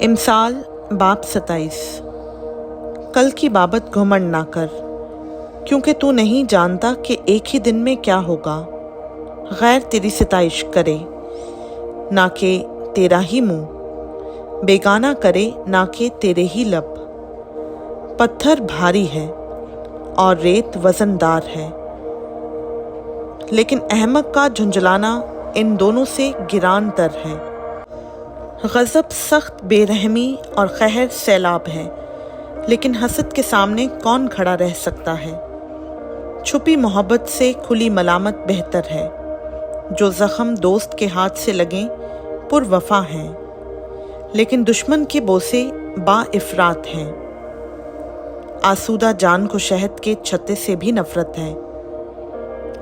امثال باب 27۔ کل کی بابت گھمنڈ نہ کر، کیونکہ تو نہیں جانتا کہ ایک ہی دن میں کیا ہوگا۔ غیر تیری ستائش کرے نہ کہ تیرا ہی منہ، بیگانہ کرے نہ کہ تیرے ہی لب۔ پتھر بھاری ہے اور ریت وزن دار ہے، لیکن احمق کا جھنجھلانا ان دونوں سے گران تر ہے۔ غضب سخت بے رحمی اور قہر سیلاب ہے، لیکن حسد کے سامنے کون کھڑا رہ سکتا ہے۔ چھپی محبت سے کھلی ملامت بہتر ہے۔ جو زخم دوست کے ہاتھ سے لگیں پر وفا ہیں، لیکن دشمن کے بوسے با افراط ہیں۔ آسودہ جان کو شہد کے چھتے سے بھی نفرت ہے،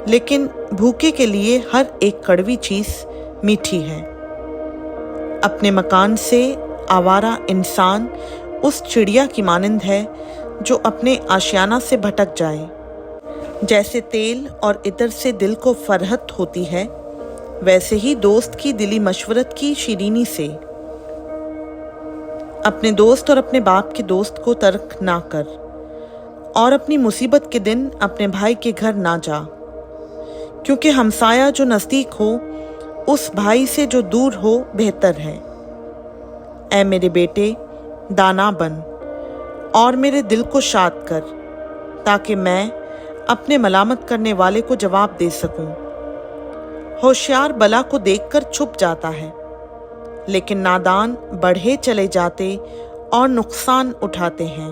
لیکن بھوکے کے لیے ہر ایک کڑوی چیز میٹھی ہے۔ اپنے مکان سے آوارہ انسان اس چڑیا کی مانند ہے جو اپنے آشیانہ سے بھٹک جائے۔ جیسے تیل اور عطر سے دل کو فرحت ہوتی ہے، ویسے ہی دوست کی دلی مشورت کی شیرینی سے۔ اپنے دوست اور اپنے باپ کے دوست کو ترک نہ کر، اور اپنی مصیبت کے دن اپنے بھائی کے گھر نہ جا، کیونکہ ہمسایہ جو نزدیک ہو اس بھائی سے جو دور ہو بہتر ہے۔ اے میرے بیٹے، دانا بن اور میرے دل کو شاد کر، تاکہ میں اپنے ملامت کرنے والے کو جواب دے سکوں۔ ہوشیار بلا کو دیکھ کر چھپ جاتا ہے، لیکن نادان بڑھے چلے جاتے اور نقصان اٹھاتے ہیں۔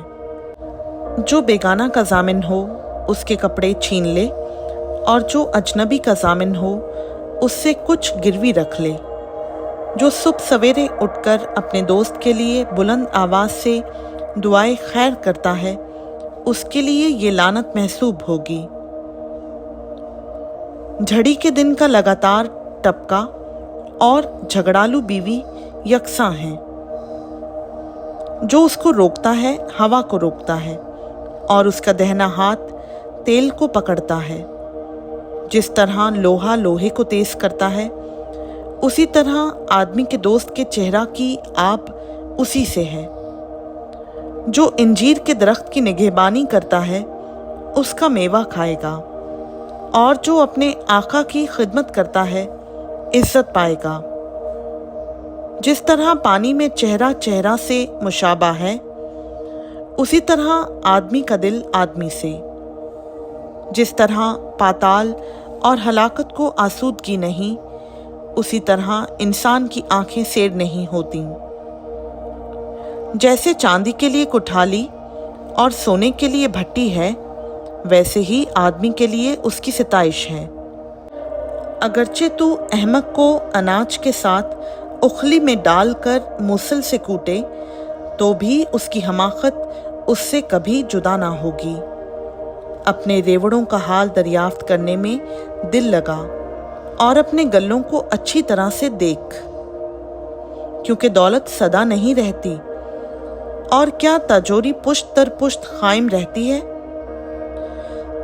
جو بیگانہ کا ضامن ہو اس کے کپڑے چھین لے، اور جو اجنبی کا ضامن ہو اس سے کچھ گروی رکھ لے۔ جو صبح سویرے اٹھ کر اپنے دوست کے لیے بلند آواز سے دعائے خیر کرتا ہے، اس کے لیے یہ لعنت محسوب ہوگی۔ جھڑی کے دن کا لگاتار ٹپکا اور جھگڑالو بیوی یکساں ہیں۔ جو اس کو روکتا ہے ہوا کو روکتا ہے، اور اس کا دہنا ہاتھ تیل کو پکڑتا ہے۔ جس طرح لوہا لوہے کو تیز کرتا ہے، اسی طرح آدمی کے دوست کے چہرہ کی آب اسی سے ہے۔ جو انجیر کے درخت کی نگہبانی کرتا ہے اس کا میوہ کھائے گا، اور جو اپنے آقا کی خدمت کرتا ہے عزت پائے گا۔ جس طرح پانی میں چہرہ چہرہ سے مشابہ ہے، اسی طرح آدمی کا دل آدمی سے۔ جس طرح پاتال اور ہلاکت کو آسودگی نہیں، اسی طرح انسان کی آنکھیں سیر نہیں ہوتیں۔ جیسے چاندی کے لیے کٹھالی اور سونے کے لیے بھٹی ہے، ویسے ہی آدمی کے لیے اس کی ستائش ہے۔ اگرچہ تو احمق کو اناج کے ساتھ اخلی میں ڈال کر موصل سے کوٹے، تو بھی اس کی حماقت اس سے کبھی جدا نہ ہوگی۔ اپنے ریوڑوں کا حال دریافت کرنے میں دل لگا، اور اپنے گلوں کو اچھی طرح سے دیکھ، کیونکہ دولت سدا نہیں رہتی، اور کیا تاجوری پشت در پشت قائم رہتی ہے۔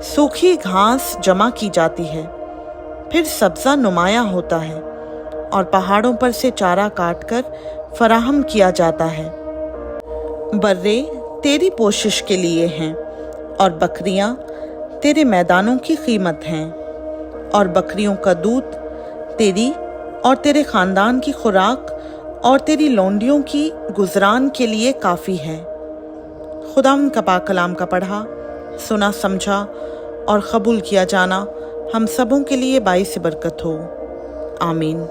سوکھی گھاس جمع کی جاتی ہے، پھر سبزہ نمایاں ہوتا ہے، اور پہاڑوں پر سے چارہ کاٹ کر فراہم کیا جاتا ہے۔ برے تیری پوشش کے لیے ہیں، اور بکریاں تیرے میدانوں کی قیمت ہیں، اور بکریوں کا دودھ تیری اور تیرے خاندان کی خوراک اور تیری لونڈیوں کی گزران کے لیے کافی ہے۔ خداوند کا پاک کلام کا پڑھا، سنا، سمجھا اور قبول کیا جانا ہم سبوں کے لیے باعث برکت ہو۔ آمین۔